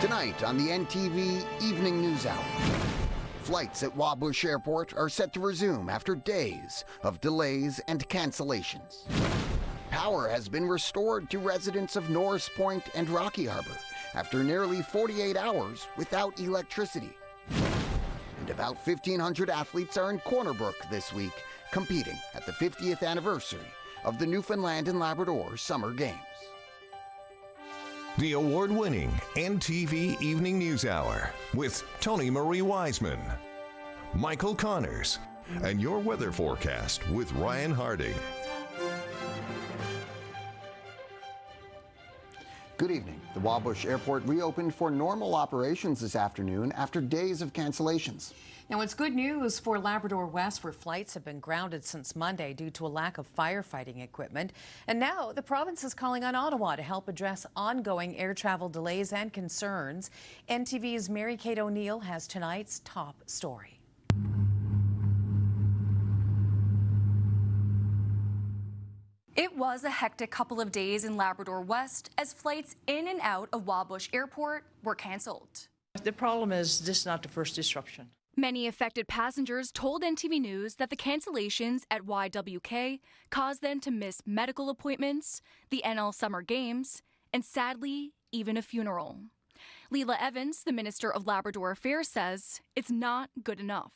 Tonight on the NTV Evening News Hour. Flights at Wabush Airport are set to resume after days of delays and cancellations. Power has been restored to residents of Norris Point and Rocky Harbor after nearly 48 hours without electricity. And about 1,500 athletes are in Corner Brook this week, competing at the 50th anniversary of the Newfoundland and Labrador Summer Games. The award-winning NTV Evening News Hour with Tony Marie Wiseman, Michael Connors, and your weather forecast with Ryan Harding. Good evening. The Wabush Airport reopened for normal operations this afternoon after days of cancellations. Now, it's good news for Labrador West, where flights have been grounded since Monday due to a lack of firefighting equipment. And now the province is calling on Ottawa to help address ongoing air travel delays and concerns. NTV's Mary Kate O'Neill has tonight's top story. It was a hectic couple of days in Labrador West as flights in and out of Wabush Airport were cancelled. The problem is this is not the first disruption. Many affected passengers told NTV News that the cancellations at YWK caused them to miss medical appointments, the NL Summer Games, and sadly, even a funeral. Leila Evans, the Minister of Labrador Affairs, says it's not good enough.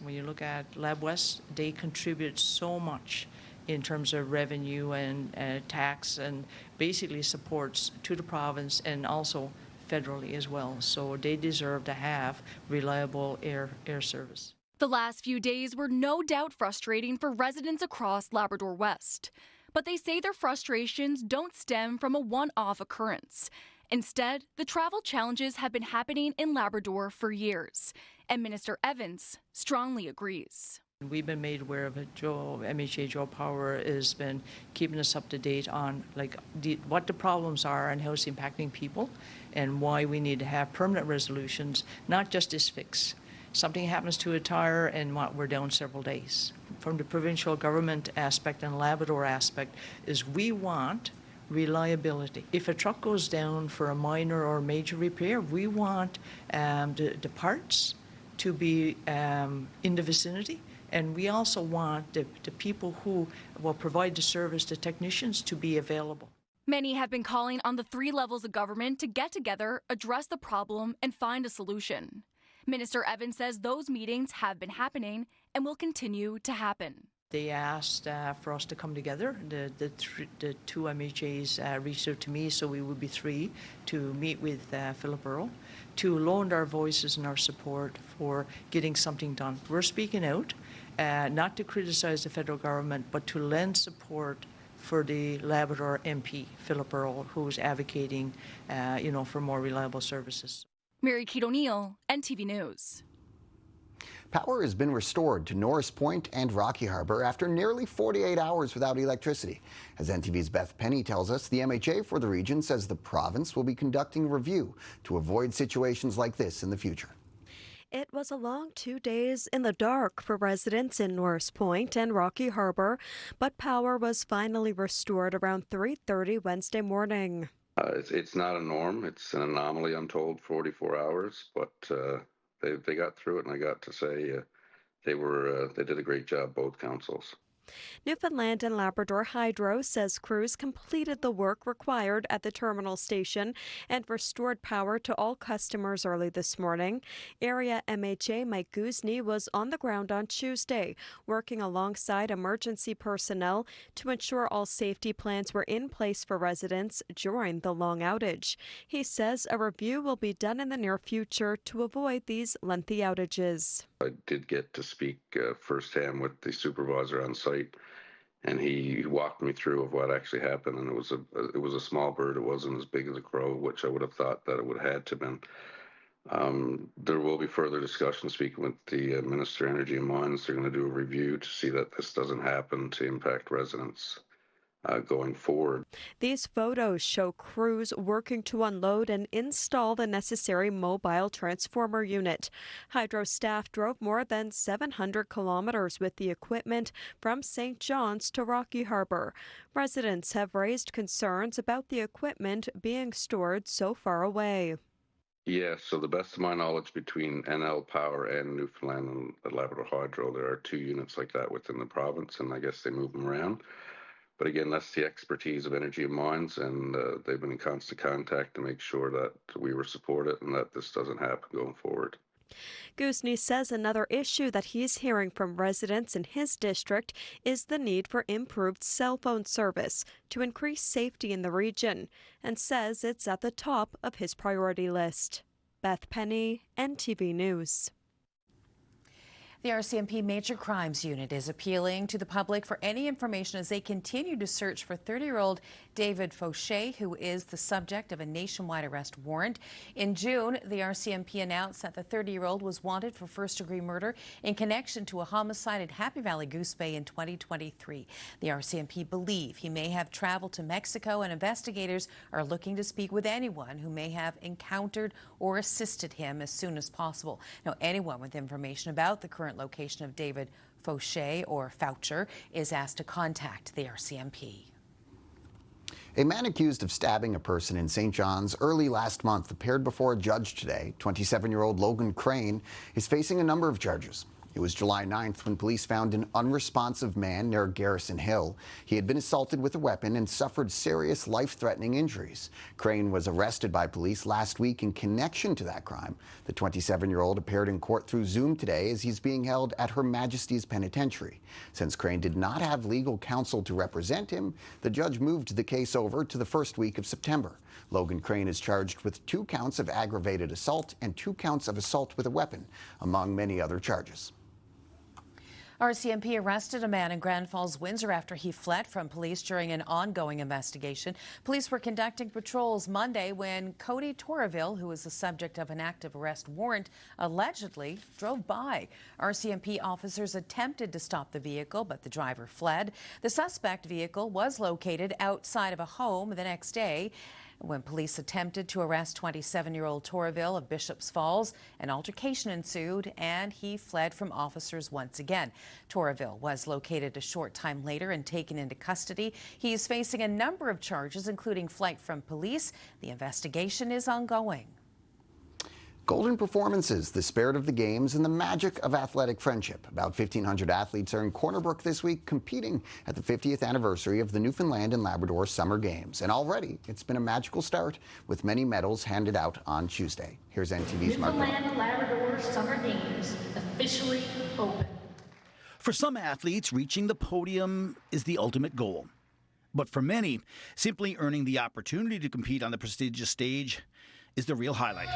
When you look at Lab West, they contribute so much in terms of revenue and tax and basically supports to the province and also federally as well. So they deserve to have reliable air service. The last few days were no doubt frustrating for residents across Labrador West. But they say their frustrations don't stem from a one-off occurrence. Instead, the travel challenges have been happening in Labrador for years. And Minister Evans strongly agrees. We've been made aware of it. MHA Joe Power has been keeping us up to date on what the problems are and how it's impacting people and why we need to have permanent resolutions, not just this fix. Something happens to a tire and we're down several days. From the provincial government aspect and Labrador aspect is we want reliability. If a truck goes down for a minor or major repair, we want the parts to be in the vicinity. And we also want the people who will provide the service, the technicians, to be available. Many have been calling on the three levels of government to get together, address the problem, and find a solution. Minister Evans says those meetings have been happening and will continue to happen. They asked for us to come together. The two MHAs reached out to me, so we would be three, to meet with Philip Earle, to lend our voices and our support for getting something done. We're speaking out, not to criticize the federal government, but to lend support for the Labrador MP, Philip Earle, who's advocating, for more reliable services. Mary Kate O'Neill, NTV News. Power has been restored to Norris Point and Rocky Harbor after nearly 48 hours without electricity. As NTV's Beth Penny tells us, the MHA for the region says the province will be conducting a review to avoid situations like this in the future. It was a long 2 days in the dark for residents in Norris Point and Rocky Harbor, but power was finally restored around 3:30 Wednesday morning. It's not a norm. It's an anomaly, I'm told, 44 hours, but they got through it, and I got to say they did a great job, both councils. Newfoundland and Labrador Hydro says crews completed the work required at the terminal station and restored power to all customers early this morning. Area MHA Mike Guzny was on the ground on Tuesday, working alongside emergency personnel to ensure all safety plans were in place for residents during the long outage. He says a review will be done in the near future to avoid these lengthy outages. I did get to speak firsthand with the supervisor on site, and he walked me through of what actually happened. And it was a small bird. It wasn't as big as a crow, which I would have thought that it would have had to been. There will be further discussion. Speaking with the Minister of Energy and Mines, they're going to do a review to see that this doesn't happen to impact residents going forward. These photos show crews working to unload and install the necessary mobile transformer unit. Hydro staff drove more than 700 kilometers with the equipment from St. John's to Rocky Harbor. Residents have raised concerns about the equipment being stored so far away. Yeah, so the best of my knowledge, between NL Power and Newfoundland and Labrador Hydro, there are 2 units like that within the province, and I guess they move them around. But again, that's the expertise of Energy and Mines, and they've been in constant contact to make sure that we were supported and that this doesn't happen going forward. Gusney says another issue that he's hearing from residents in his district is the need for improved cell phone service to increase safety in the region, and says it's at the top of his priority list. Beth Penny, NTV News. The RCMP Major Crimes Unit is appealing to the public for any information as they continue to search for 30-year-old David Fauché, who is the subject of a nationwide arrest warrant. In June, the RCMP announced that the 30-year-old was wanted for first-degree murder in connection to a homicide in Happy Valley Goose Bay in 2023. The RCMP believe he may have traveled to Mexico, and investigators are looking to speak with anyone who may have encountered or assisted him as soon as possible. Now, anyone with information about the current location of David Fauché or Foucher is asked to contact the RCMP. A man accused of stabbing a person in St. John's early last month appeared before a judge today. 27-year-old Logan Crane is facing a number of charges. It was July 9th when police found an unresponsive man near Garrison Hill. He had been assaulted with a weapon and suffered serious life-threatening injuries. Crane was arrested by police last week in connection to that crime. The 27-year-old appeared in court through Zoom today as he's being held at Her Majesty's Penitentiary. Since Crane did not have legal counsel to represent him, the judge moved the case over to the first week of September. Logan Crane is charged with 2 counts of aggravated assault and 2 counts of assault with a weapon, among many other charges. RCMP arrested a man in Grand Falls, Windsor after he fled from police during an ongoing investigation. Police were conducting patrols Monday when Cody Torreville, who was the subject of an active arrest warrant, allegedly drove by. RCMP officers attempted to stop the vehicle, but the driver fled. The suspect vehicle was located outside of a home the next day. When police attempted to arrest 27-year-old Torreville of Bishops Falls, an altercation ensued and he fled from officers once again. Torreville was located a short time later and taken into custody. He's facing a number of charges, including flight from police. The investigation is ongoing. Golden performances, the spirit of the games, and the magic of athletic friendship. About 1,500 athletes are in Corner Brook this week competing at the 50th anniversary of the Newfoundland and Labrador Summer Games. And already, it's been a magical start with many medals handed out on Tuesday. Here's NTV's Mark. Newfoundland and Labrador Summer Games officially open. For some athletes, reaching the podium is the ultimate goal. But for many, simply earning the opportunity to compete on the prestigious stage is the real highlight.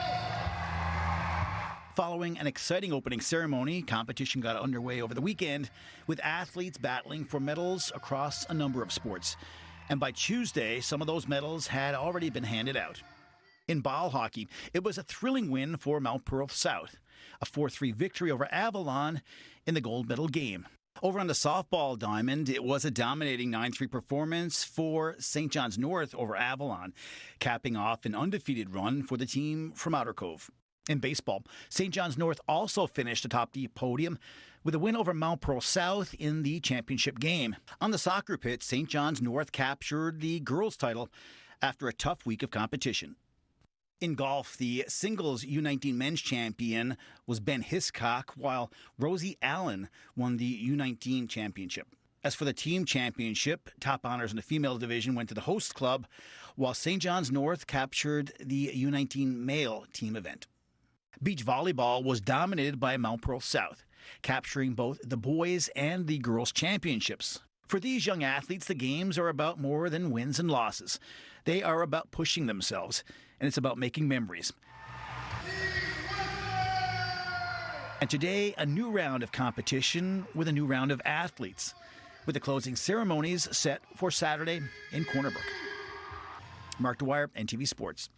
Following an exciting opening ceremony, competition got underway over the weekend, with athletes battling for medals across a number of sports. And by Tuesday, some of those medals had already been handed out. In ball hockey, it was a thrilling win for Mount Pearl South, a 4-3 victory over Avalon in the gold medal game. Over on the softball diamond, it was a dominating 9-3 performance for St. John's North over Avalon, capping off an undefeated run for the team from Outer Cove. In baseball, St. John's North also finished atop the podium with a win over Mount Pearl South in the championship game. On the soccer pitch, St. John's North captured the girls' title after a tough week of competition. In golf, the singles U19 men's champion was Ben Hiscock, while Rosie Allen won the U19 championship. As for the team championship, top honors in the female division went to the host club, while St. John's North captured the U19 male team event. Beach volleyball was dominated by Mount Pearl South, capturing both the boys and the girls' championships. For these young athletes, the games are about more than wins and losses. They are about pushing themselves, and it's about making memories. And today, a new round of competition with a new round of athletes, with the closing ceremonies set for Saturday in Corner Brook. Mark Dwyer, NTV Sports.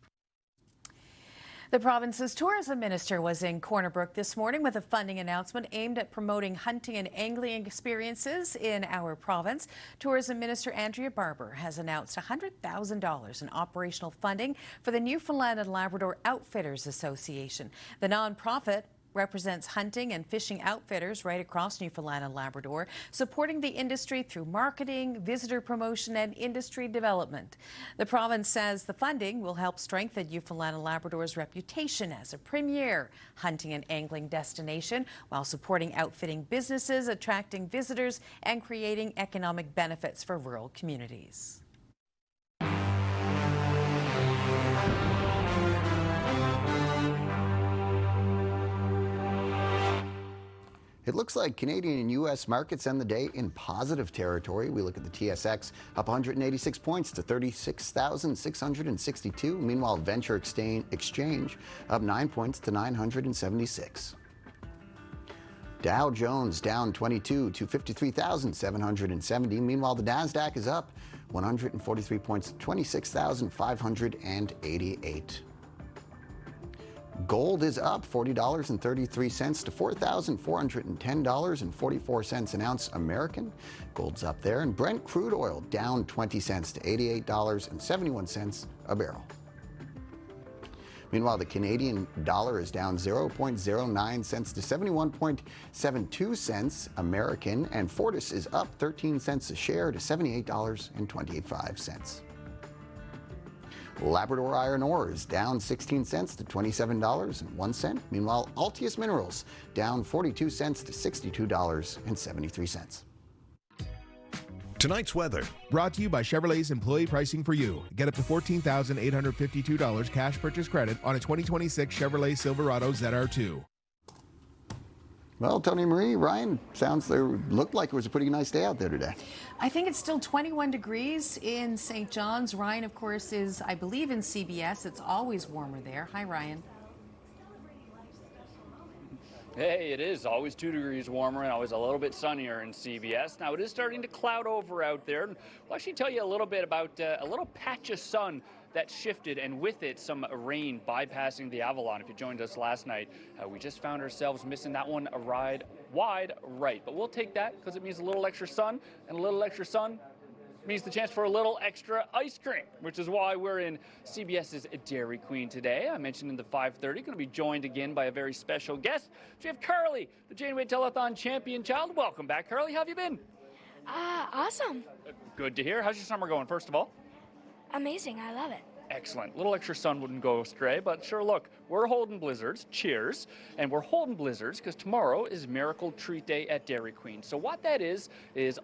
The province's tourism minister was in Corner Brook this morning with a funding announcement aimed at promoting hunting and angling experiences in our province. Tourism Minister Andrea Barber has announced $100,000 in operational funding for the Newfoundland and Labrador Outfitters Association. The nonprofit represents hunting and fishing outfitters right across Newfoundland and Labrador, supporting the industry through marketing, visitor promotion, and industry development. The province says the funding will help strengthen Newfoundland and Labrador's reputation as a premier hunting and angling destination while supporting outfitting businesses, attracting visitors, and creating economic benefits for rural communities. It looks like Canadian and U.S. markets end the day in positive territory. We look at the TSX up 186 points to 36,662. Meanwhile, Venture Exchange up 9 points to 976. Dow Jones down 22 to 53,770. Meanwhile, the Nasdaq is up 143 points to 26,588. Gold is up $40.33 to $4,410.44 an ounce American. Gold's up there. And Brent crude oil down 20 cents to $88.71 a barrel. Meanwhile, the Canadian dollar is down 0.09 cents to 71.72 cents American. And Fortis is up 13 cents a share to $78.25. Labrador iron ore is down 16 cents to $27.01. Meanwhile, Altius Minerals down 42 cents to $62.73. Tonight's weather. Brought to you by Chevrolet's Employee Pricing for You. Get up to $14,852 cash purchase credit on a 2026 Chevrolet Silverado ZR2. Well, Tony Marie, Ryan, looked like it was a pretty nice day out there today. I think it's still 21 degrees in St. John's. Ryan, of course, is, I believe, in CBS. It's always warmer there. Hi, Ryan. Hey, it is always 2 degrees warmer and always a little bit sunnier in CBS. Now, it is starting to cloud over out there. We'll actually tell you a little bit about a little patch of sun that shifted, and with it, some rain bypassing the Avalon. If you joined us last night, we just found ourselves missing that one a ride wide right. But we'll take that because it means a little extra sun, and a little extra sun means the chance for a little extra ice cream, which is why we're in CBS's Dairy Queen today. I mentioned in the 5:30, going to be joined again by a very special guest. We have Carly, the Janeway Telethon champion child. Welcome back, Carly. How have you been? Awesome. Good to hear. How's your summer going, first of all? Amazing. I love it. Excellent. A little extra sun wouldn't go astray, but sure, look, we're holding blizzards. Cheers. And we're holding blizzards because tomorrow is Miracle Treat Day at Dairy Queen. So what that is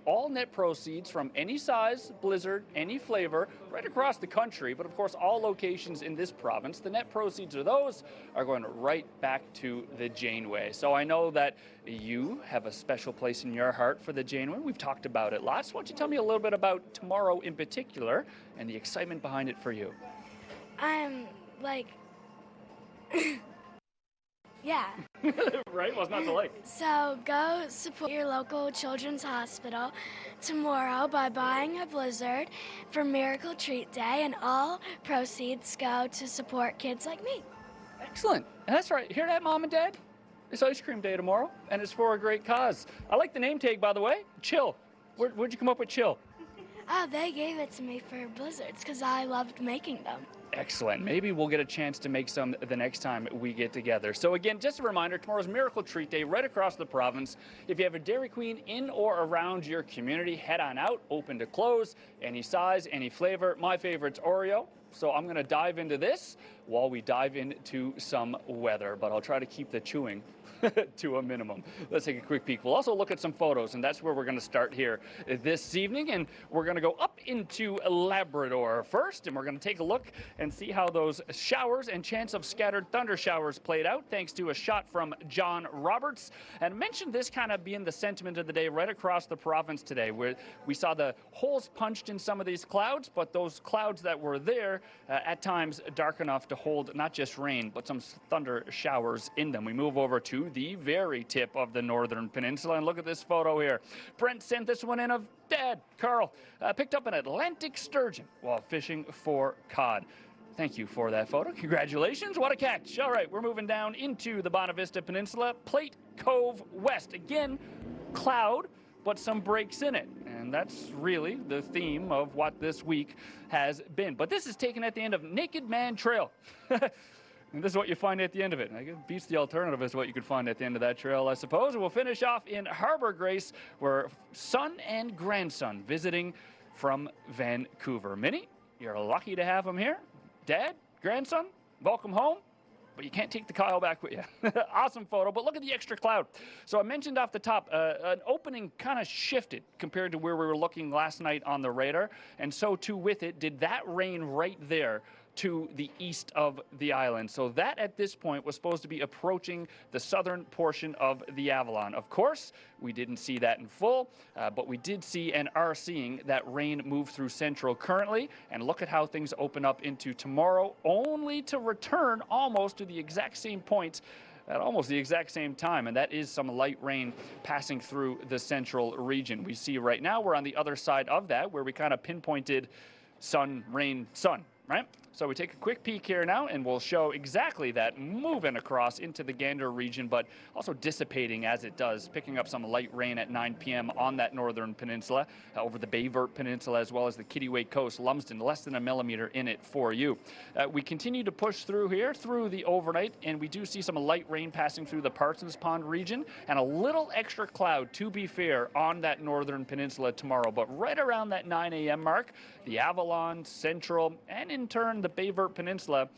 all net proceeds from any size blizzard, any flavor, right across the country, but of course all locations in this province, the net proceeds of those are going right back to the Janeway. So I know that you have a special place in your heart for the Janeway. We've talked about it lots. Why don't you tell me a little bit about tomorrow in particular and the excitement behind it for you? I'm like, yeah. Right? What's not to like? So go support your local children's hospital tomorrow by buying a blizzard for Miracle Treat Day, and all proceeds go to support kids like me. Excellent. That's right. Hear that, Mom and Dad? It's ice cream day tomorrow, and it's for a great cause. I like the name tag, by the way. Chill. Where'd you come up with Chill? Oh, they gave it to me for blizzards because I loved making them. Excellent. Maybe we'll get a chance to make some the next time we get together. So again, just a reminder, tomorrow's Miracle Treat Day right across the province. If you have a Dairy Queen in or around your community, head on out, open to close, any size, any flavor. My favorite's Oreo. So I'm going to dive into this while we dive into some weather, but I'll try to keep the chewing to a minimum. Let's take a quick peek. We'll also look at some photos, and that's where we're going to start here this evening. And we're going to go up into Labrador first, and we're going to take a look and see how those showers and chance of scattered thunder showers played out, thanks to a shot from John Roberts. And I mentioned this kind of being the sentiment of the day right across the province today, where we saw the holes punched in some of these clouds, but those clouds that were there at times dark enough to hold not just rain, but some thunder showers in them. We move over to the very tip of the northern peninsula, and look at this photo here. Brent sent this one in of Dad, Carl, picked up an Atlantic sturgeon while fishing for cod. Thank you for that photo. Congratulations. What a catch. All right, we're moving down into the Bonavista Peninsula, Plate Cove West. Again, cloud, but some breaks in it. And that's really the theme of what this week has been. But this is taken at the end of Naked Man Trail. And this is what you find at the end of it. I guess it beats the alternative as what you could find at the end of that trail, I suppose. And we'll finish off in Harbour Grace, where son and grandson visiting from Vancouver. Minnie, you're lucky to have them here. Dad, grandson, welcome home. But you can't take the Kyle back with you. Awesome photo, but look at the extra cloud. So I mentioned off the top, an opening kind of shifted compared to where we were looking last night on the radar, and so too with it did that rain right there to the east of the island. So that at this point was supposed to be approaching the southern portion of the Avalon. Of course, we didn't see that in full, but we did see and are seeing that rain move through central currently. And look at how things open up into tomorrow, only to return almost to the exact same point at almost the exact same time, and that is some light rain passing through the central region. We see right now we're on the other side of that, where we kind of pinpointed sun, rain, sun, right? So we take a quick peek here now, and we'll show exactly that moving across into the Gander region, but also dissipating as it does, picking up some light rain at 9 p.m. on that northern peninsula, over the Bayvert Peninsula, as well as the Kittiwake Coast, Lumsden, less than a millimeter in it for you. We continue to push through here, through the overnight, and we do see some light rain passing through the Parsons Pond region, and a little extra cloud, to be fair, on that northern peninsula tomorrow. But right around that 9 a.m. mark, the Avalon, Central, and in turn the Bayvert Peninsula,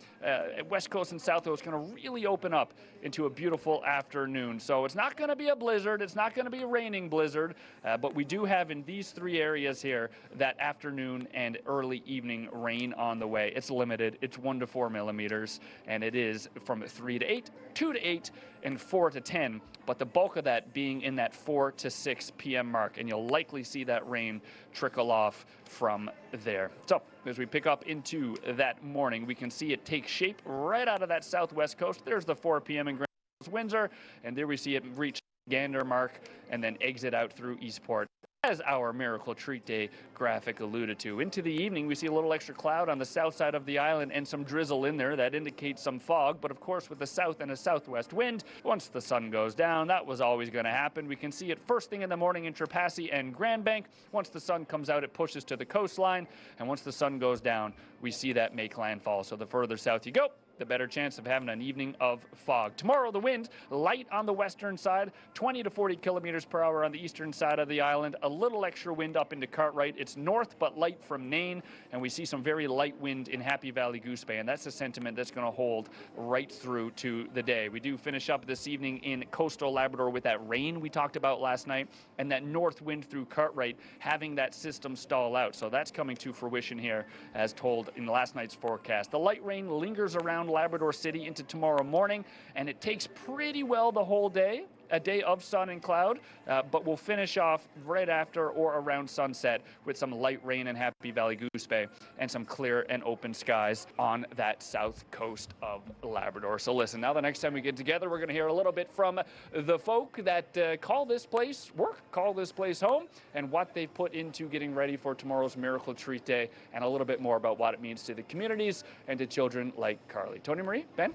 West Coast and South Coast, going to really open up into a beautiful afternoon. So it's not going to be a blizzard, it's not going to be a raining blizzard, but we do have in these three areas here that afternoon and early evening rain on the way. It's limited, it's 1 to 4 millimeters, and it is from 3 to 8, 2 to 8, and 4 to 10, but the bulk of that being in that 4 to 6 p.m. mark, and you'll likely see that rain trickle off from there. So as we pick up into that morning, we can see it take shape right out of that southwest coast. There's the 4 p.m. in Grand Rapids, Windsor, and there we see it reach Gander mark and then exit out through Eastport, as our Miracle Treat Day graphic alluded to. Into the evening, we see a little extra cloud on the south side of the island and some drizzle in there that indicates some fog. But of course, with the south and a southwest wind, once the sun goes down, that was always going to happen. We can see it first thing in the morning in Trepassey and Grand Bank. Once the sun comes out, it pushes to the coastline. And once the sun goes down, we see that make landfall. So the further south you go, the better chance of having an evening of fog. Tomorrow, the wind light on the western side, 20 to 40 kilometers per hour on the eastern side of the island. A little extra wind up into Cartwright. It's north but light from Nain, and we see some very light wind in Happy Valley Goose Bay, and that's the sentiment that's going to hold right through to the day. We do finish up this evening in coastal Labrador with that rain we talked about last night, and that north wind through Cartwright having that system stall out. So that's coming to fruition here, as told in last night's forecast. The light rain lingers around Labrador City into tomorrow morning, and it takes pretty well the whole day, a day of sun and cloud, but we'll finish off right after or around sunset with some light rain in Happy Valley Goose Bay and some clear and open skies on that south coast of Labrador. So listen, now the next time we get together, we're going to hear a little bit from the folk that call this place work, call this place home, and what they've put into getting ready for tomorrow's Miracle Treat Day, and a little bit more about what it means to the communities and to children like Carly. Tony Marie, Ben?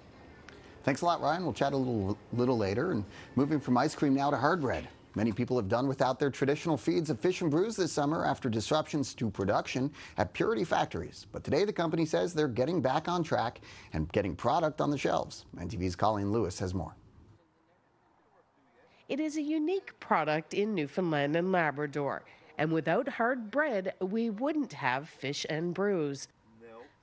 Thanks a lot, Ryan. We'll chat a little later. And moving from ice cream now to hard bread. Many people have done without their traditional feeds of fish and brews this summer after disruptions to production at Purity factories. But today the company says they're getting back on track and getting product on the shelves. NTV's Colleen Lewis has more. It is a unique product in Newfoundland and Labrador. And without hard bread, we wouldn't have fish and brews.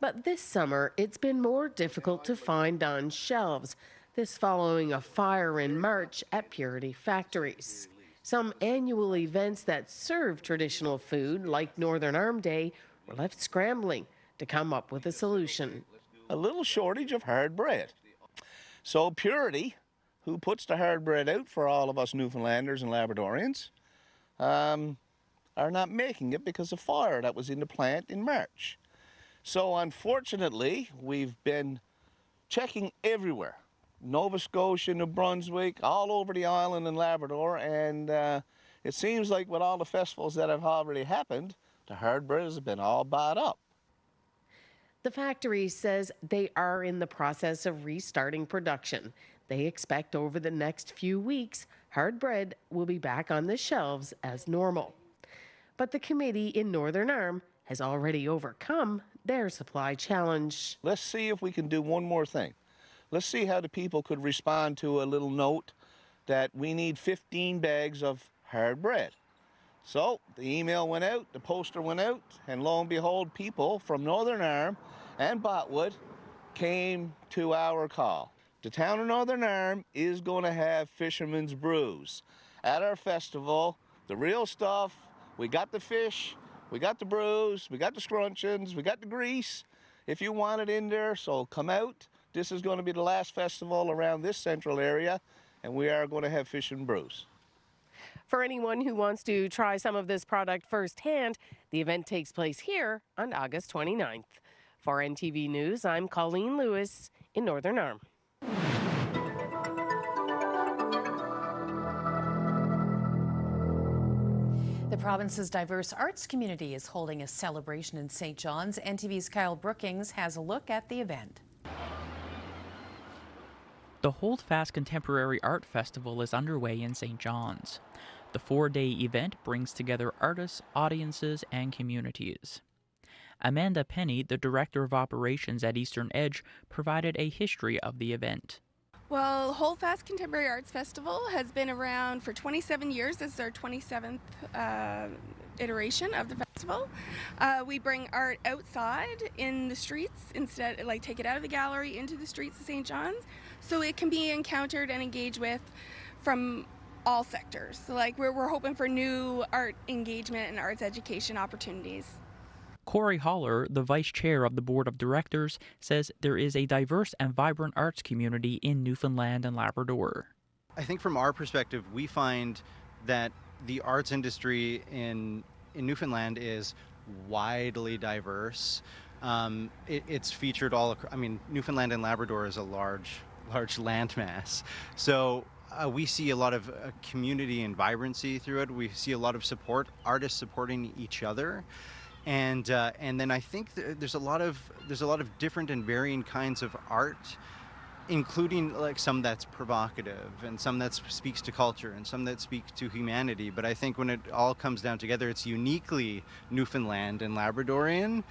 But this summer, it's been more difficult to find on shelves, this following a fire in March at Purity factories. Some annual events that serve traditional food, like Northern Arm Day, were left scrambling to come up with a solution. A little shortage of hard bread. So Purity, who puts the hard bread out for all of us Newfoundlanders and Labradorians, are not making it because of fire that was in the plant in March. So unfortunately, we've been checking everywhere, Nova Scotia, New Brunswick, all over the island in Labrador, and it seems like with all the festivals that have already happened, the hard bread has been all bought up. The factory says they are in the process of restarting production. They expect over the next few weeks, hard bread will be back on the shelves as normal. But the committee in Northern Arm has already overcome their supply challenge. Let's see if we can do one more thing. let's see how the people could respond to a little note that we need 15 bags of hard bread. So the email went out, the poster went out, and lo and behold, people from Northern Arm and Botwood came to our call. The town of Northern Arm is going to have Fisherman's Brews at our festival. The real stuff. We got the fish, we got the brews, we got the scrunchions, we got the grease, if you want it in there. So come out. This is going to be the last festival around this central area, and we are going to have fish and brews. For anyone who wants to try some of this product firsthand, the event takes place here on August 29th. For NTV News, I'm Colleen Lewis in Northern Arm. The province's diverse arts community is holding a celebration in St. John's. NTV's Kyle Brookings has a look at the event. The Holdfast Contemporary Art Festival is underway in St. John's. The 4-day event brings together artists, audiences, and communities. Amanda Penny, the Director of Operations at Eastern Edge, provided a history of the event. Well, Holdfast Contemporary Arts Festival has been around for 27 years. This is our 27th iteration of the festival. We bring art outside in the streets instead, like take it out of the gallery into the streets of St. John's, so it can be encountered and engaged with from all sectors. So like we're hoping for new art engagement and arts education opportunities. Corey Holler, the vice chair of the board of directors, says there is a diverse and vibrant arts community in Newfoundland and Labrador. I think from our perspective, we find that the arts industry in Newfoundland is widely diverse. It's featured all across. I mean, Newfoundland and Labrador is a large landmass. So we see a lot of community and vibrancy through it. We see a lot of support, artists supporting each other. And then I think there's a lot of different and varying kinds of art, including like some that's provocative and some that speaks to culture and some that speaks to humanity. But I think when it all comes down together, it's uniquely Newfoundland and Labradorian.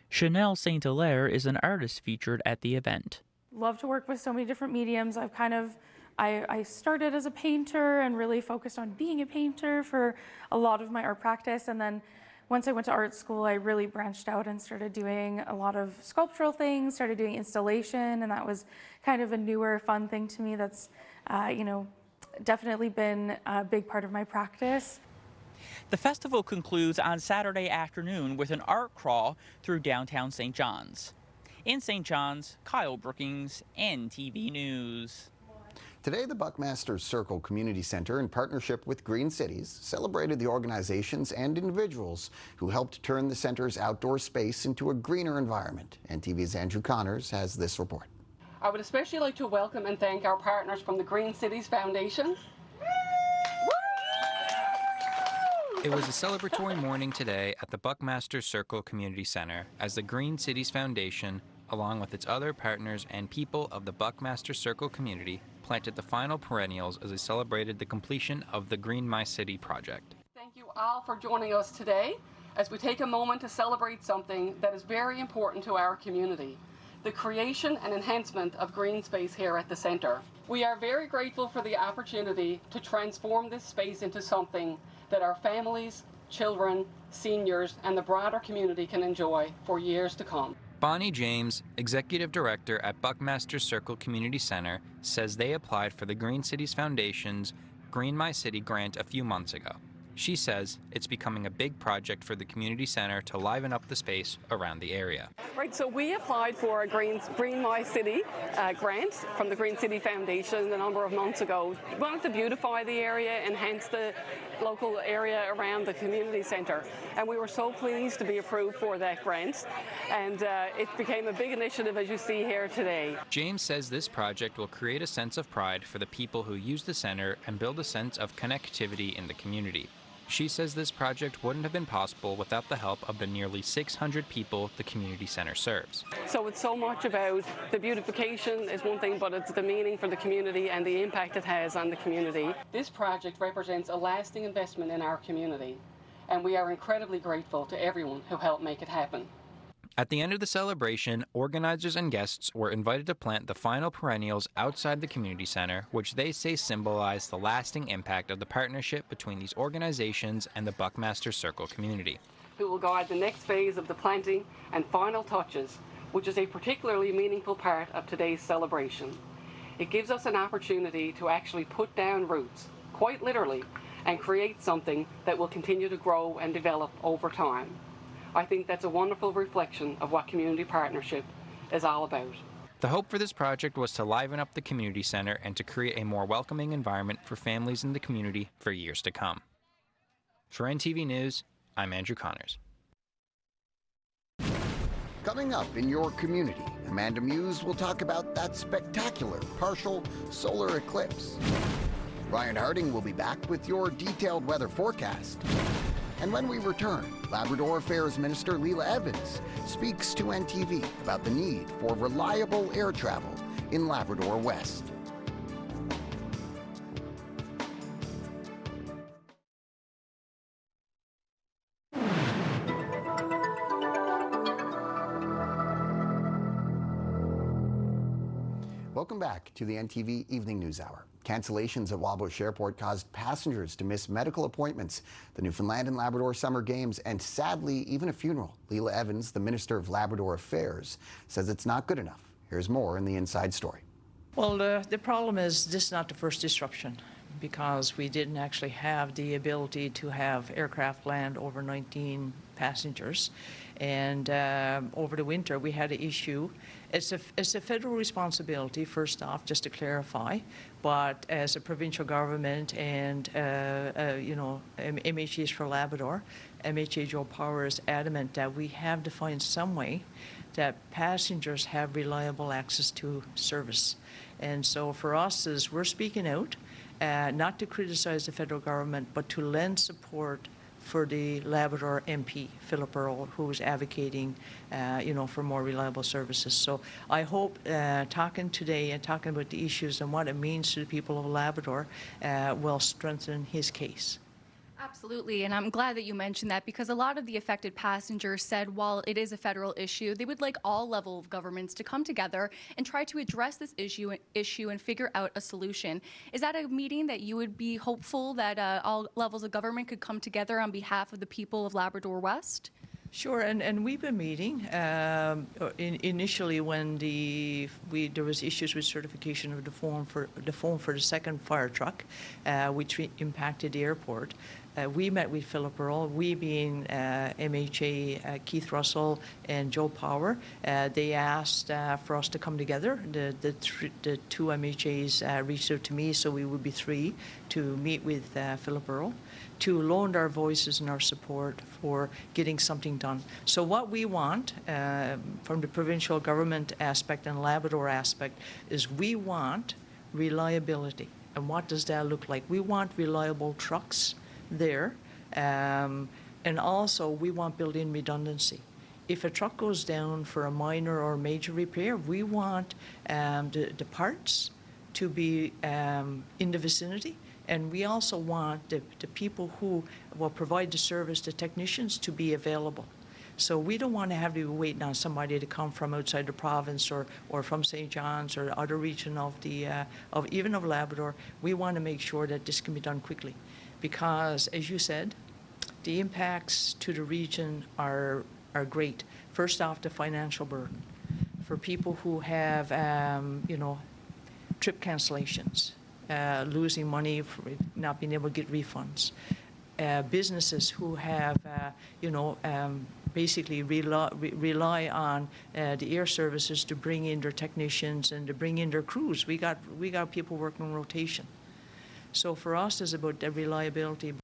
Chanel St. Hilaire is an artist featured at the event. Love to work with so many different mediums. I started as a painter and really focused on being a painter for a lot of my art practice, and then once I went to art school, I really branched out and started doing a lot of sculptural things, started doing installation, and that was kind of a newer, fun thing to me that's, definitely been a big part of my practice. The festival concludes on Saturday afternoon with an art crawl through downtown St. John's. In St. John's, Kyle Brookings, NTV News. Today, the Buckmaster's Circle Community Center, in partnership with Green Cities, celebrated the organizations and individuals who helped turn the center's outdoor space into a greener environment. NTV's Andrew Connors has this report. I would especially like to welcome and thank our partners from the Green Cities Foundation. It was a celebratory morning today at the Buckmaster's Circle Community Center as the Green Cities Foundation, along with its other partners and people of the Buckmaster Circle community, planted the final perennials as they celebrated the completion of the Green My City project. Thank you all for joining us today as we take a moment to celebrate something that is very important to our community, the creation and enhancement of green space here at the centre. We are very grateful for the opportunity to transform this space into something that our families, children, seniors, and the broader community can enjoy for years to come. Bonnie James, Executive Director at Buckmaster Circle Community Center, says they applied for the Green Cities Foundation's Green My City grant a few months ago. She says it's becoming a big project for the community center to liven up the space around the area. Right, so we applied for a Green My City grant from the Green City Foundation a number of months ago. We wanted to beautify the area, enhance the local area around the community centre, and we were so pleased to be approved for that grant, and it became a big initiative as you see here today. James says this project will create a sense of pride for the people who use the center and build a sense of connectivity in the community. She says this project wouldn't have been possible without the help of the nearly 600 people the community center serves. So it's so much about the beautification is one thing, but it's the meaning for the community and the impact it has on the community. This project represents a lasting investment in our community, and we are incredibly grateful to everyone who helped make it happen. At the end of the celebration, organizers and guests were invited to plant the final perennials outside the community center, which they say symbolize the lasting impact of the partnership between these organizations and the Buckmaster Circle community. Who will guide the next phase of the planting and final touches, which is a particularly meaningful part of today's celebration. It gives us an opportunity to actually put down roots, quite literally, and create something that will continue to grow and develop over time. I think that's a wonderful reflection of what community partnership is all about. The hope for this project was to liven up the community center and to create a more welcoming environment for families in the community for years to come. For NTV News, I'm Andrew Connors. Coming up in your community, Amanda Muse will talk about that spectacular partial solar eclipse. Ryan Harding will be back with your detailed weather forecast. And when we return, Labrador Affairs Minister Leila Evans speaks to NTV about the need for reliable air travel in Labrador West. Welcome back to the NTV Evening News Hour. Cancellations at Wabush Airport caused passengers to miss medical appointments, the Newfoundland and Labrador Summer Games, and sadly, even a funeral. Leila Evans, the Minister of Labrador Affairs, says it's not good enough. Here's more in the Inside Story. Well, the problem is this is not the first disruption, because we didn't actually have the ability to have aircraft land over 19 passengers. And over the winter, we had an issue. It's a federal responsibility, first off, just to clarify. But as a provincial government and, MHAs for Labrador, MHA Joe Power is adamant that we have to find some way that passengers have reliable access to service. And so for us, as we're speaking out, not to criticize the federal government, but to lend support for the Labrador MP, Philip Earle, who is advocating, for more reliable services. So I hope talking today and talking about the issues and what it means to the people of Labrador will strengthen his case. Absolutely, and I'm glad that you mentioned that, because a lot of the affected passengers said while it is a federal issue, they would like all levels of governments to come together and try to address this issue and figure out a solution. Is that a meeting that you would be hopeful that all levels of government could come together on behalf of the people of Labrador West? Sure, and we've been meeting. Initially, when there was issues with certification of the phone for the second fire truck, which impacted the airport. We met with Philip Earle, we being MHA Keith Russell and Joe Power. They asked for us to come together. The two MHAs reached out to me, so we would be three to meet with Philip Earle, to loan our voices and our support for getting something done. So what we want from the provincial government aspect and Labrador aspect is we want reliability. And what does that look like? We want reliable trucks there, and also we want built-in redundancy. If a truck goes down for a minor or major repair, we want the parts to be in the vicinity, and we also want the people who will provide the service, the technicians, to be available. So we don't want to have to be waiting on somebody to come from outside the province or from St. John's or other region of Labrador. We want to make sure that this can be done quickly, because, as you said, the impacts to the region are great. First off, the financial burden for people who have, trip cancellations, losing money, for not being able to get refunds. Businesses who have, basically rely on the air services to bring in their technicians and to bring in their crews. We got people working on rotation. So for us, it's about the reliability.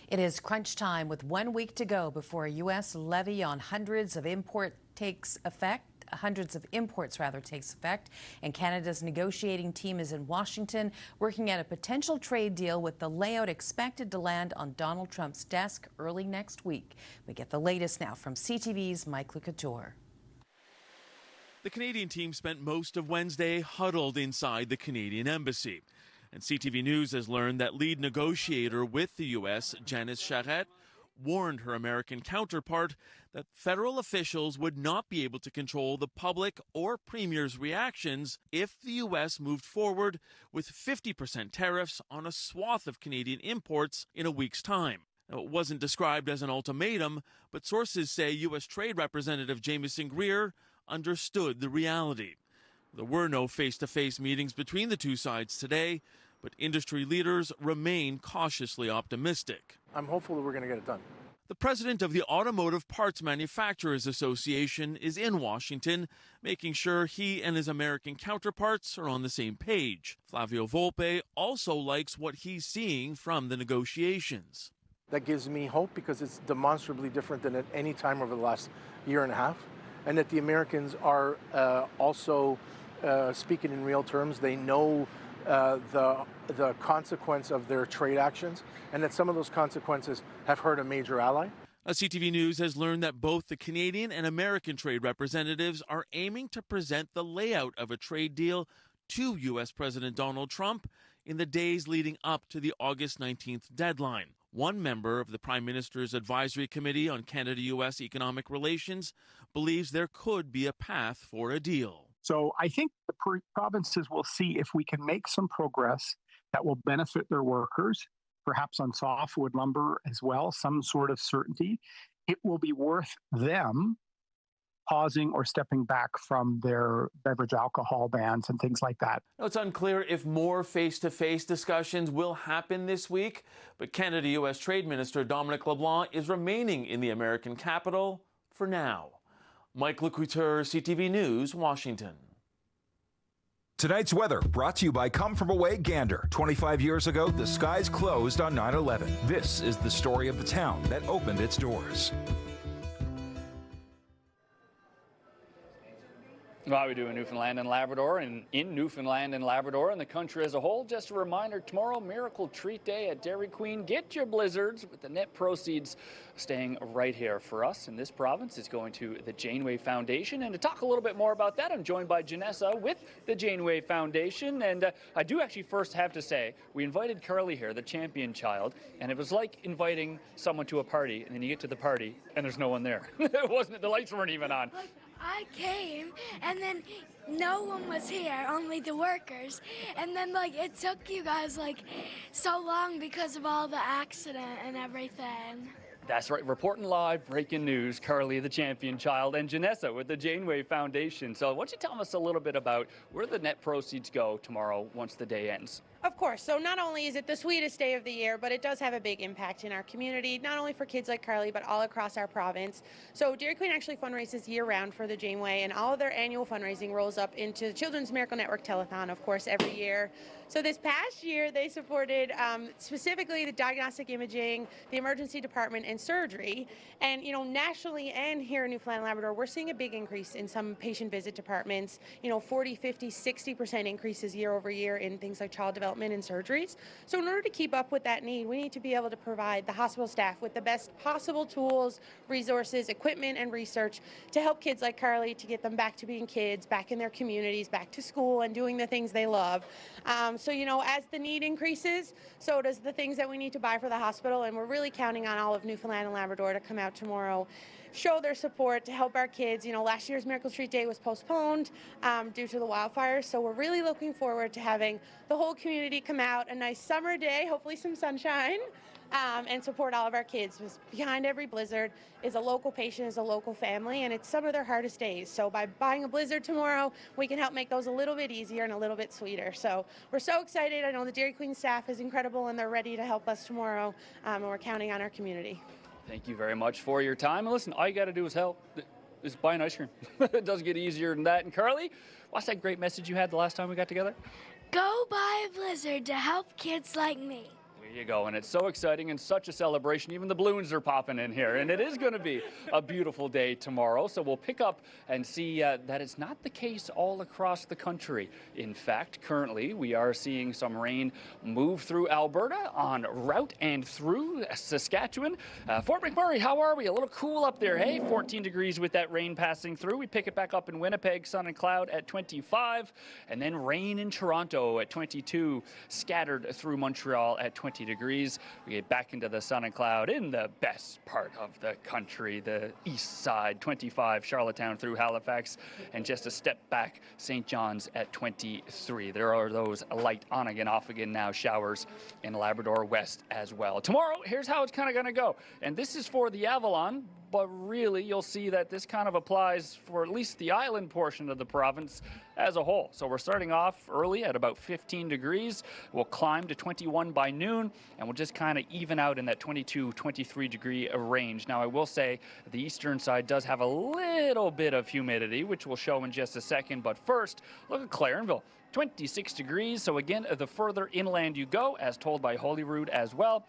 It is crunch time with 1 week to go before a U.S. levy on hundreds of imports takes effect, and Canada's negotiating team is in Washington working at a potential trade deal with the layout expected to land on Donald Trump's desk early next week. We get the latest now from CTV's Mike Couture. The Canadian team spent most of Wednesday huddled inside the Canadian embassy. And CTV News has learned that lead negotiator with the U.S., Janice Charette, warned her American counterpart that federal officials would not be able to control the public or premier's reactions if the U.S. moved forward with 50% tariffs on a swath of Canadian imports in a week's time. Now, it wasn't described as an ultimatum, but sources say U.S. Trade Representative Jamieson Greer understood the reality. There were no face-to-face meetings between the two sides today, but industry leaders remain cautiously optimistic. I'm hopeful that we're going to get it done. The president of the Automotive Parts Manufacturers Association is in Washington, making sure he and his American counterparts are on the same page. Flavio Volpe also likes what he's seeing from the negotiations. That gives me hope because it's demonstrably different than at any time over the last year and a half, and that the Americans are also speaking in real terms. They know the consequence of their trade actions, and that some of those consequences have hurt a major ally. CTV News has learned that both the Canadian and American trade representatives are aiming to present the layout of a trade deal to U.S. President Donald Trump in the days leading up to the August 19th deadline. One member of the Prime Minister's Advisory Committee on Canada-U.S. Economic Relations believes there could be a path for a deal. So I think the provinces will see if we can make some progress that will benefit their workers, perhaps on softwood lumber as well, some sort of certainty. It will be worth them pausing or stepping back from their beverage alcohol bans and things like that. Now, it's unclear if more face-to-face discussions will happen this week, but Canada-U.S. Trade Minister Dominic LeBlanc is remaining in the American capital for now. Mike Lecouteur, CTV News, Washington. Tonight's weather brought to you by Come From Away Gander. 25 years ago, the skies closed on 9/11. This is the story of the town that opened its doors. Well, we do in Newfoundland and Labrador, and in Newfoundland and Labrador and the country as a whole. Just a reminder, tomorrow, Miracle Treat Day at Dairy Queen. Get your blizzards with the net proceeds staying right here. For us in this province, it's going to the Janeway Foundation. And to talk a little bit more about that, I'm joined by Janessa with the Janeway Foundation. And I do actually first have to say, we invited Carly here, the champion child, and it was like inviting someone to a party, and then you get to the party, and there's no one there. It wasn't, the lights weren't even on. I came, and then no one was here, only the workers. And then, it took you guys, so long because of all the accident and everything. That's right, reporting live, breaking news, Carly, the champion child, and Janessa with the Janeway Foundation. So why don't you tell us a little bit about where the net proceeds go tomorrow once the day ends? Of course. So not only is it the sweetest day of the year, but it does have a big impact in our community, not only for kids like Carly, but all across our province. So Dairy Queen actually fundraises year-round for the Janeway, and all of their annual fundraising rolls up into the Children's Miracle Network Telethon, of course, every year. So this past year, they supported specifically the diagnostic imaging, the emergency department, and surgery. And, nationally and here in Newfoundland and Labrador, we're seeing a big increase in some patient visit departments, 40, 50, 60% increases year over year in things like child development and surgeries. So in order to keep up with that need, we need to be able to provide the hospital staff with the best possible tools, resources, equipment, and research to help kids like Carly to get them back to being kids, back in their communities, back to school, and doing the things they love. So, as the need increases, so does the things that we need to buy for the hospital, and we're really counting on all of Newfoundland and Labrador to come out tomorrow, show their support to help our kids. Last year's Miracle Treat Day was postponed due to the wildfires, so we're really looking forward to having the whole community come out, a nice summer day, hopefully some sunshine, and support all of our kids. Behind every blizzard is a local patient, is a local family, and it's some of their hardest days. So by buying a blizzard tomorrow, we can help make those a little bit easier and a little bit sweeter. So we're so excited. I know the Dairy Queen staff is incredible, and they're ready to help us tomorrow, and we're counting on our community. Thank you very much for your time. And listen, all you got to do is help. Is buy an ice cream. It doesn't get easier than that. And Carly, what's that great message you had the last time we got together? Go buy a blizzard to help kids like me. We you go, and it's so exciting and such a celebration. Even the balloons are popping in here, and it is going to be a beautiful day tomorrow. So we'll pick up and see that it's not the case all across the country. In fact, currently we are seeing some rain move through Alberta en route and through Saskatchewan. Fort McMurray, how are we? A little cool up there, hey? 14 degrees with that rain passing through. We pick it back up in Winnipeg, sun and cloud at 25, and then rain in Toronto at 22, scattered through Montreal at 20 degrees. We get back into the sun and cloud in the best part of the country, the east side, 25, Charlottetown through Halifax, and just a step back, St. John's at 23. There are those light on again, off again now showers in Labrador West as well. Tomorrow, here's how it's kind of going to go. And this is for the Avalon, but really you'll see that this kind of applies for at least the island portion of the province as a whole. So we're starting off early at about 15 degrees. We'll climb to 21 by noon, and we'll just kind of even out in that 22, 23 degree range. Now, I will say the eastern side does have a little bit of humidity, which we'll show in just a second. But first, look at Clarenville. 26 degrees. So again, the further inland you go, as told by Holyrood as well,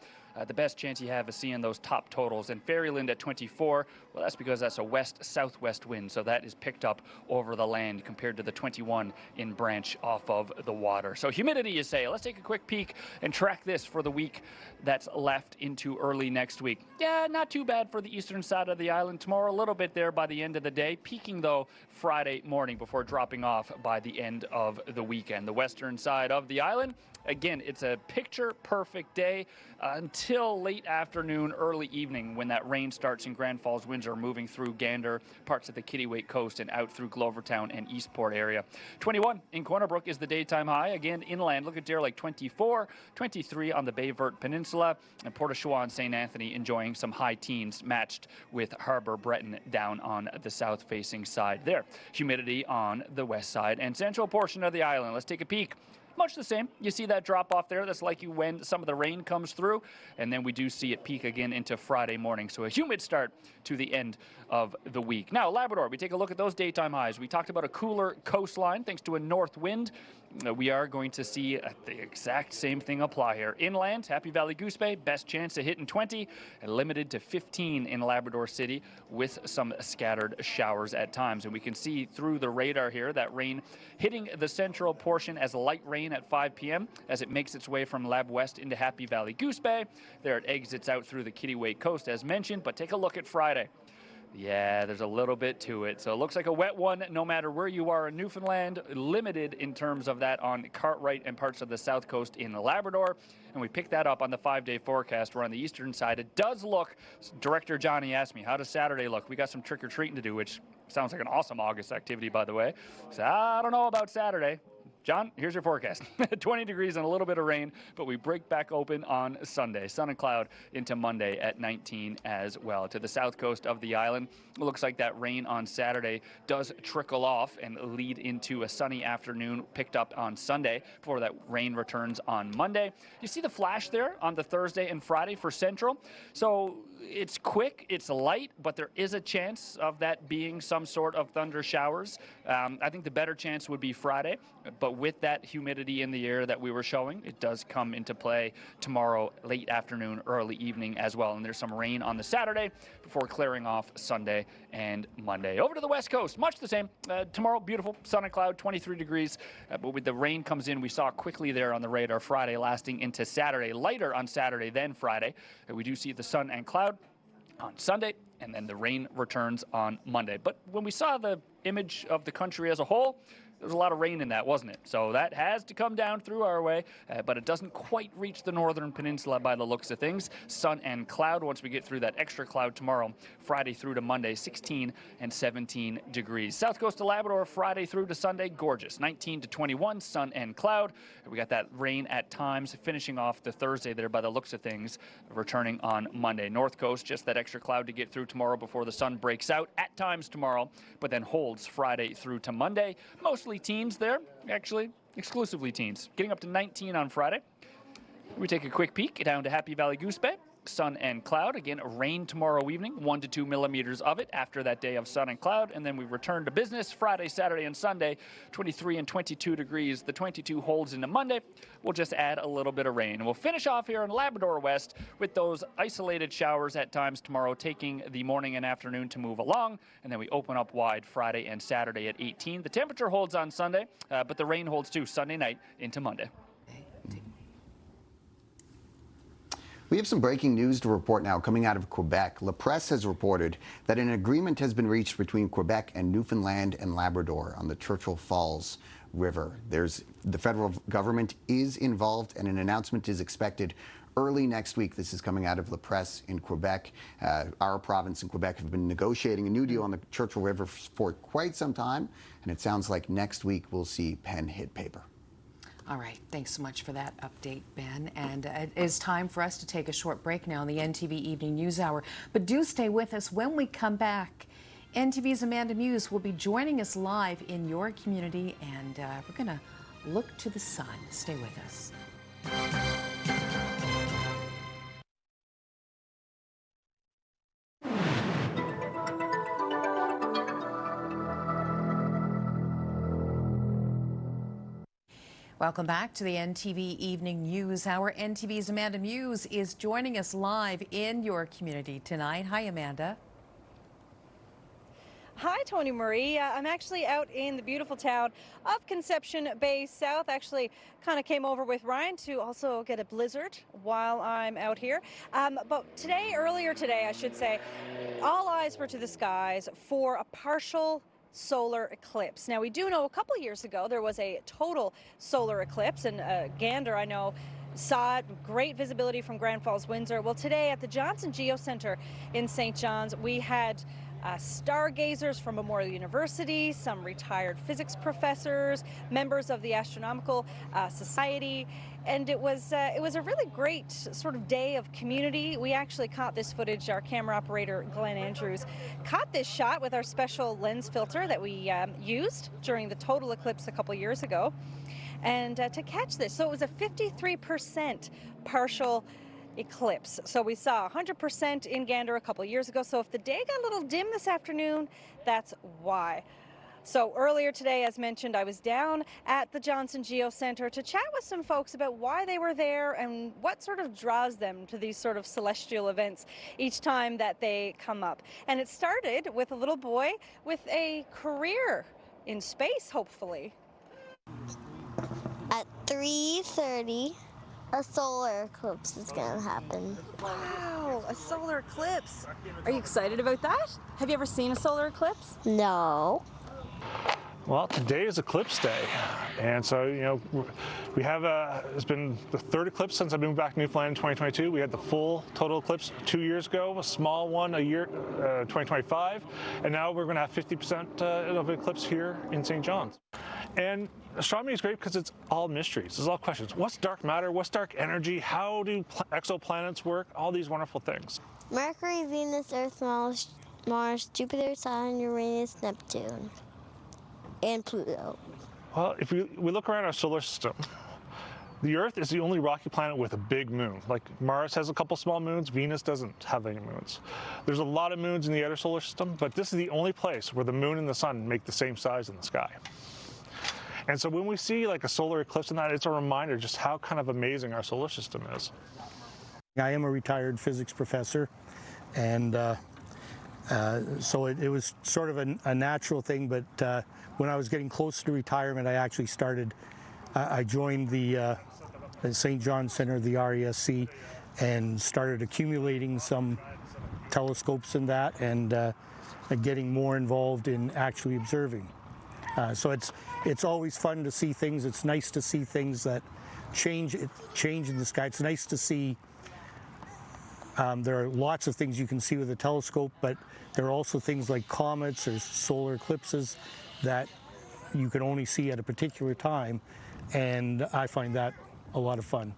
the best chance you have is seeing those top totals. And Ferryland at 24, well, that's because that's a west-southwest wind, so that is picked up over the land compared to the 21 in Branch off of the water. So humidity, you say. Let's take a quick peek and track this for the week that's left into early next week. Yeah, not too bad for the eastern side of the island. Tomorrow, a little bit there by the end of the day, peaking, though, Friday morning before dropping off by the end of the weekend. The western side of the island, again, it's a picture-perfect day until late afternoon, early evening, when that rain starts and Grand Falls winds are moving through Gander, parts of the Kittiwake Coast, and out through Glovertown and Eastport area. 21 in Corner Brook is the daytime high. Again, inland, look at Deer Lake, 24, 23 on the Bayvert Peninsula, and Port au Choix and St. Anthony enjoying some high teens matched with Harbor Breton down on the south-facing side there. Humidity on the west side and central portion of the island. Let's take a peek. Much the same. You see that drop off there? That's likely when some of the rain comes through, and then we do see it peak again into Friday morning. So a humid start to the end of the week. Now, Labrador, we take a look at those daytime highs. We talked about a cooler coastline thanks to a north wind. We are going to see the exact same thing apply here. Inland, Happy Valley Goose Bay, best chance of hitting 20, and limited to 15 in Labrador City with some scattered showers at times. And we can see through the radar here that rain hitting the central portion as light rain at 5 p.m. as it makes its way from Lab West into Happy Valley Goose Bay. There it exits out through the Kittiwake Coast as mentioned, but take a look at Friday. Yeah, there's a little bit to it. So it looks like a wet one no matter where you are in Newfoundland, limited in terms of that on Cartwright and parts of the south coast in Labrador. And we picked that up on the 5-day forecast. We're on the eastern side. It does look, Director Johnny asked me, how does Saturday look? We got some trick-or-treating to do, which sounds like an awesome August activity, by the way. So I don't know about Saturday. John, here's your forecast. 20 degrees and a little bit of rain, but we break back open on Sunday. Sun and cloud into Monday at 19 as well. To the south coast of the island, it looks like that rain on Saturday does trickle off and lead into a sunny afternoon picked up on Sunday before that rain returns on Monday. You see the flash there on the Thursday and Friday for Central? So it's quick, it's light, but there is a chance of that being some sort of thunder showers. I think the better chance would be Friday, but with that humidity in the air that we were showing, it does come into play tomorrow, late afternoon, early evening as well. And there's some rain on the Saturday before clearing off Sunday and Monday. Over to the west coast, much the same. Tomorrow, beautiful, sun and cloud, 23 degrees. But with the rain comes in, we saw quickly there on the radar Friday, lasting into Saturday. Lighter on Saturday than Friday. We do see the sun and cloud on Sunday, and then the rain returns on Monday. But when we saw the image of the country as a whole, there was a lot of rain in that, wasn't it? So that has to come down through our way, but it doesn't quite reach the northern peninsula by the looks of things. Sun and cloud once we get through that extra cloud tomorrow, Friday through to Monday, 16 and 17 degrees. South coast of Labrador, Friday through to Sunday, gorgeous. 19 to 21, sun and cloud. We got that rain at times, finishing off the Thursday there by the looks of things, returning on Monday. North coast, just that extra cloud to get through tomorrow before the sun breaks out at times tomorrow, but then holds Friday through to Monday. Mostly teens there, actually, exclusively teens. Getting up to 19 on Friday. We take a quick peek down to Happy Valley Goose Bay. sun and cloud. Again, rain tomorrow evening, 1 to 2 millimeters of it after that day of sun and cloud. And then we return to business Friday, Saturday, and Sunday, 23 and 22 degrees. The 22 holds into Monday. We'll just add a little bit of rain. And we'll finish off here in Labrador West with those isolated showers at times tomorrow, taking the morning and afternoon to move along. And then we open up wide Friday and Saturday at 18. The temperature holds on Sunday, but the rain holds too Sunday night into Monday. We have some breaking news to report now coming out of Quebec. La Presse has reported that an agreement has been reached between Quebec and Newfoundland and Labrador on the Churchill Falls River. The federal government is involved, and an announcement is expected early next week. This is coming out of La Presse in Quebec. Our province in Quebec have been negotiating a new deal on the Churchill River for quite some time, and it sounds like next week we'll see pen hit paper. All right, thanks so much for that update, Ben. And it is time for us to take a short break now on the NTV Evening News Hour. But do stay with us. When we come back, NTV's Amanda Muse will be joining us live in your community, and we're going to look to the sun. Stay with us. Welcome back to the NTV Evening News Hour. NTV's Amanda Muse is joining us live in your community tonight. Hi, Amanda. Hi, Tony Marie. I'm actually out in the beautiful town of Conception Bay South. Actually, kind of came over with Ryan to also get a blizzard while I'm out here. But earlier today, I should say, all eyes were to the skies for a partial solar eclipse. Now, we do know a couple years ago there was a total solar eclipse, and Gander, I know, saw it, great visibility from Grand Falls, Windsor. Well, today at the Johnson Geo Center in St. John's, we had stargazers from Memorial University, some retired physics professors, members of the Astronomical Society, and it was a really great sort of day of community. We actually caught this footage. Our camera operator, Glenn Andrews, caught this shot with our special lens filter that we used during the total eclipse a couple years ago, and to catch this. So it was a 53% partial eclipse. So we saw 100% in Gander a couple years ago. So if the day got a little dim this afternoon, that's why. So earlier today, as mentioned, I was down at the Johnson Geo Center to chat with some folks about why they were there and what sort of draws them to these sort of celestial events each time that they come up. And it started with a little boy with a career in space, hopefully. At 3:30, a solar eclipse is going to happen. Wow, a solar eclipse. Are you excited about that? Have you ever seen a solar eclipse? No. Well, today is Eclipse Day, and so, we have it's been the third eclipse since I moved back to Newfoundland in 2022. We had the full total eclipse 2 years ago, a small one a year, 2025, and now we're going to have 50% of eclipse here in St. John's. And astronomy is great because it's all mysteries. It's all questions. What's dark matter? What's dark energy? How do exoplanets work? All these wonderful things. Mercury, Venus, Earth, Mars, Jupiter, Saturn, Uranus, Neptune, and Pluto. Well, if we look around our solar system, the Earth is the only rocky planet with a big moon. Like Mars has a couple small moons, Venus doesn't have any moons. There's a lot of moons in the outer solar system, but this is the only place where the moon and the sun make the same size in the sky. And so when we see like a solar eclipse in that, it's a reminder just how kind of amazing our solar system is. I am a retired physics professor, and so it was sort of a natural thing, but when I was getting close to retirement, I actually I joined the St. John's Center, the RESC, and started accumulating some telescopes in that, and getting more involved in actually observing. So it's always fun to see things. It's nice to see things that change in the sky. It's nice to see. There are lots of things you can see with a telescope, but there are also things like comets or solar eclipses that you can only see at a particular time, and I find that a lot of fun.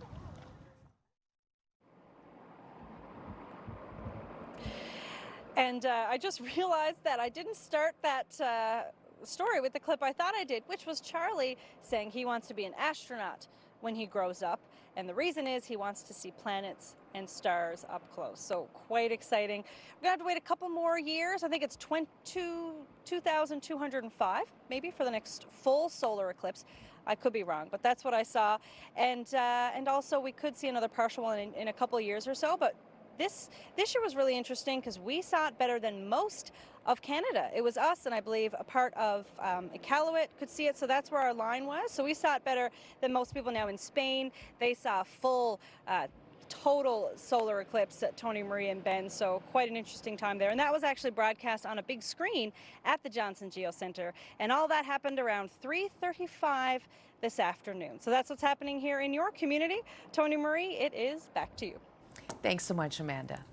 And I just realized that I didn't start that story with the clip I thought I did, which was Charlie saying he wants to be an astronaut when he grows up. And the reason is he wants to see planets and stars up close. So quite exciting. We're going to have to wait a couple more years. I think it's 2205 maybe for the next full solar eclipse. I could be wrong, but that's what I saw. And also we could see another partial one in a couple of years or so. But this year was really interesting because we saw it better than most of Canada. It was us, and I believe a part of Iqaluit could see it, so that's where our line was. So we saw it better than most people. Now in Spain, they saw a full total solar eclipse at Tony Marie and Ben, so quite an interesting time there. And that was actually broadcast on a big screen at the Johnson Geocenter, and all that happened around 3:35 this afternoon. So that's what's happening here in your community. Tony Marie, it is back to you. Thanks so much, Amanda.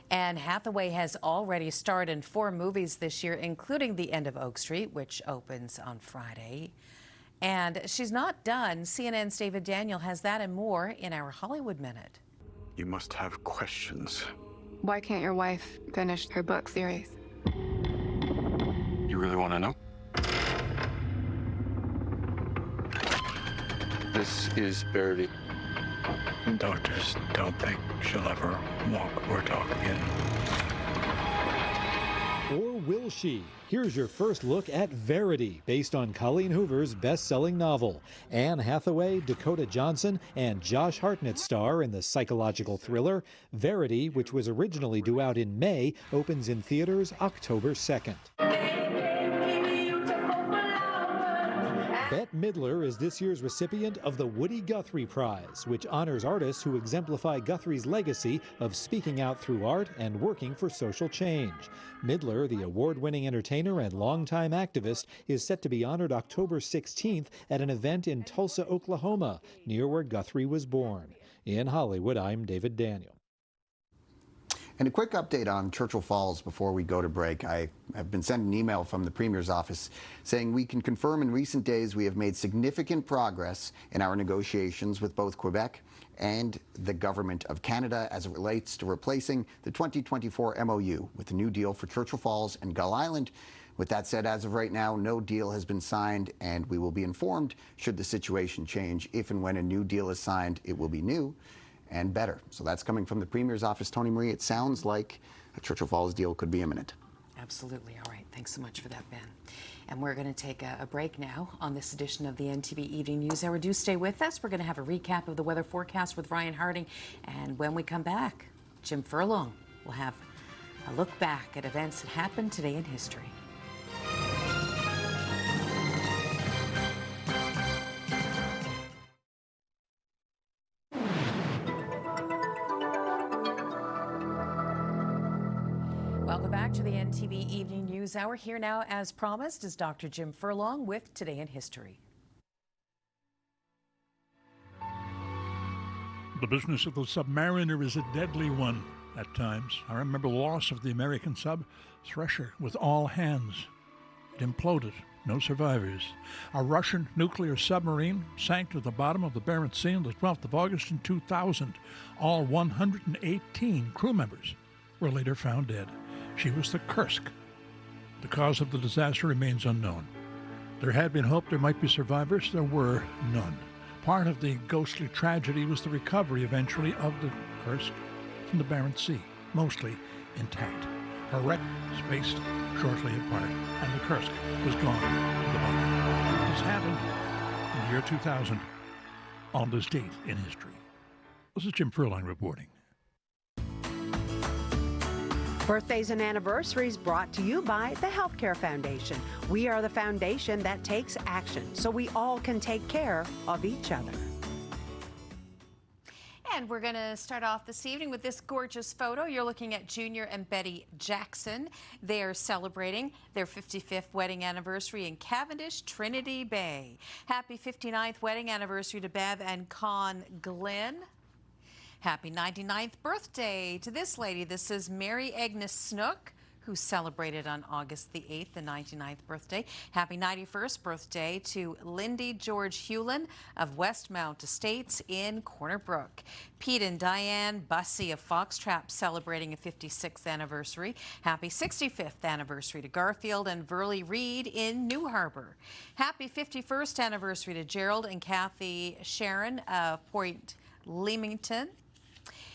Anne Hathaway has already starred in 4 movies this year, including The End of Oak Street, which opens on Friday. And she's not done. CNN's David Daniel has that and more in our Hollywood Minute. You must have questions. Why can't your wife finish her book series? You really want to know? This is Verity. Doctors don't think she'll ever walk or talk again. Or will she? Here's your first look at Verity, based on Colleen Hoover's best-selling novel. Anne Hathaway, Dakota Johnson, and Josh Hartnett star in the psychological thriller. Verity, which was originally due out in May, opens in theaters October 2nd. Bette Midler is this year's recipient of the Woody Guthrie Prize, which honors artists who exemplify Guthrie's legacy of speaking out through art and working for social change. Midler, the award-winning entertainer and longtime activist, is set to be honored October 16th at an event in Tulsa, Oklahoma, near where Guthrie was born. In Hollywood, I'm David Daniel. And a quick update on Churchill Falls before we go to break. I have been sent an email from the Premier's office saying we can confirm in recent days we have made significant progress in our negotiations with both Quebec and the Government of Canada as it relates to replacing the 2024 MOU with a new deal for Churchill Falls and Gull Island. With that said, as of right now, no deal has been signed, and we will be informed should the situation change. If and when a new deal is signed, it will be new and better. So that's coming from the Premier's office. Tony Marie, it sounds like a Churchill Falls deal could be imminent. Absolutely. All right. Thanks so much for that, Ben. And we're going to take a break now on this edition of the NTV Evening News Hour. Do stay with us. We're going to have a recap of the weather forecast with Ryan Harding. And when we come back, Jim Furlong will have a look back at events that happened today in history. Welcome back to the NTV Evening News Hour. Here now, as promised, is Dr. Jim Furlong with Today in History. The business of the submariner is a deadly one at times. I remember the loss of the American sub Thresher with all hands. It imploded, no survivors. A Russian nuclear submarine sank to the bottom of the Barents Sea on the 12th of August in 2000. All 118 crew members were later found dead. She was the Kursk. The cause of the disaster remains unknown. There had been hope there might be survivors. There were none. Part of the ghostly tragedy was the recovery eventually of the Kursk from the Barents Sea, mostly intact. Her wreck spaced shortly apart, and the Kursk was gone to the bottom. This happened in the year 2000 on this date in history. This is Jim Furlong reporting. Birthdays and anniversaries brought to you by the Healthcare Foundation. We are the foundation that takes action so we all can take care of each other. And we're going to start off this evening with this gorgeous photo. You're looking at Junior and Betty Jackson. They are celebrating their 55th wedding anniversary in Cavendish, Trinity Bay. Happy 59th wedding anniversary to Bev and Con Glenn. Happy 99th birthday to this lady. This is Mary Agnes Snook. who celebrated on August the 8th, the 99th birthday. Happy 91st birthday to Lindy George Hewlin of Westmount Estates in Corner Brook. Pete and Diane Bussey of Foxtrap celebrating a 56th anniversary. Happy 65th anniversary to Garfield and Verley Reed in New Harbour. Happy 51st anniversary to Gerald and Kathy Sharon of Point Leamington.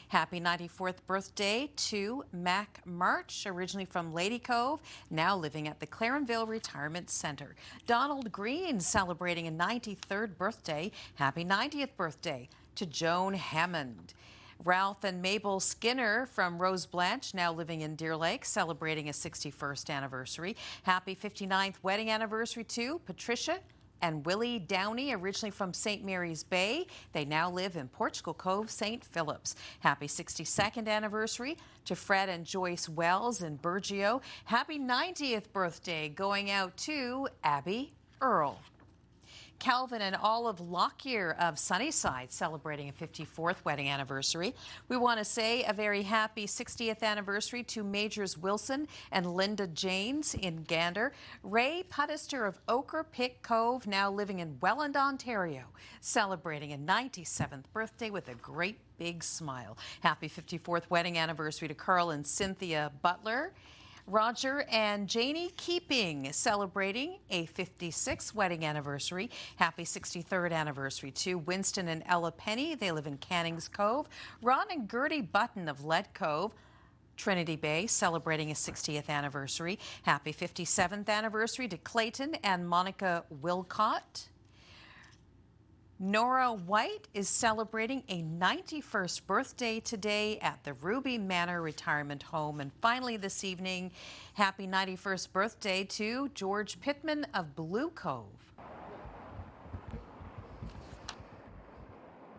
Happy 94th birthday to Mac March, originally from Lady Cove, now living at the Clarenville Retirement Centre. Donald Green celebrating a 93rd birthday. Happy 90th birthday to Joan Hammond. Ralph and Mabel Skinner from Rose Blanche, now living in Deer Lake, celebrating a 61st anniversary. Happy 59th wedding anniversary to Patricia and Willie Downey, originally from St. Mary's Bay. They now live in Portugal Cove, St. Phillips. Happy 62nd anniversary to Fred and Joyce Wells in Burgeo. Happy 90th birthday going out to Abby Earl. Calvin and Olive Lockyer of Sunnyside celebrating a 54th wedding anniversary. We want to say a very happy 60th anniversary to Majors Wilson and Linda Janes in Gander. Ray Puttister of Ochre Pick Cove, now living in Welland, Ontario, celebrating a 97th birthday with a great big smile. Happy 54th wedding anniversary to Carl and Cynthia Butler. Roger and Janie Keeping celebrating a 56th wedding anniversary. Happy 63rd anniversary to Winston and Ella Penny. They live in Cannings Cove. Ron and Gertie Button of Lead Cove, Trinity Bay, celebrating a 60th anniversary. Happy 57th anniversary to Clayton and Monica Wilcott. Nora White is celebrating a 91st birthday today at the Ruby Manor Retirement Home. And finally this evening, happy 91st birthday to George Pittman of Blue Cove.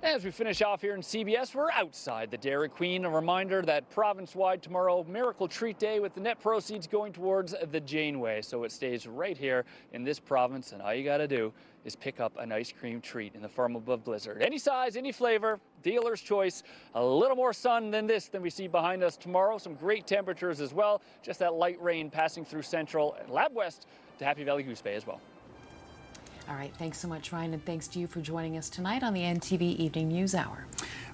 As we finish off here in CBS, we're outside the Dairy Queen. A reminder that province-wide tomorrow, Miracle Treat Day, with the net proceeds going towards the Janeway. So it stays right here in this province, and all you got to do is pick up an ice cream treat in the form of a blizzard. Any size, any flavor, dealer's choice. A little more sun than we see behind us tomorrow. Some great temperatures as well. Just that light rain passing through central and Lab West to Happy Valley Goose Bay as well. All right, thanks so much, Ryan, and thanks to you for joining us tonight on the NTV Evening News Hour.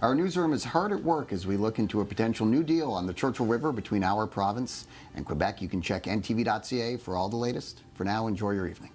Our newsroom is hard at work as we look into a potential new deal on the Churchill River between our province and Quebec. You can check ntv.ca for all the latest. For now, enjoy your evening.